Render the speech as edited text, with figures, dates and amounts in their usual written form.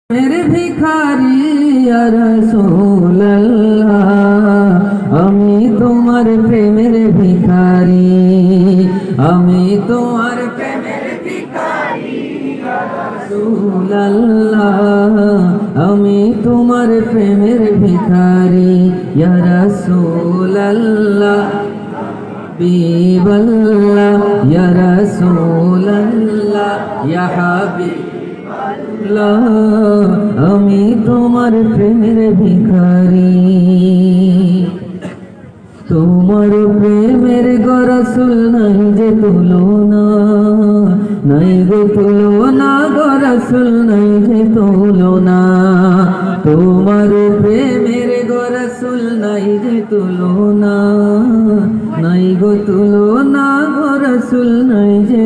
मेरे भिखारी या रसूल अल्लाह আমি তোমার প্রেমের ভিখারি আমি তোমার প্রেমের ভিখারি ইয়া রাসূল আল্লাহ আমি তোমার প্রেমের ভিখারি ইয়া রাসূল আল্লাহ হাবিবাল্লাহ ইয়া রাসূল আল্লাহ ইয়া হাবিব আমি তোমার প্রেমের ভিখারি তোমার প্রেমের গো রাসূল নাই যে তুলনা নাই গো তুলনা গো রাসূল নাই যে তুলনা তোমার প্রেমের গো রাসূল নাই যে তুলনা নাই গো তুলনা গো রাসূল নাই যে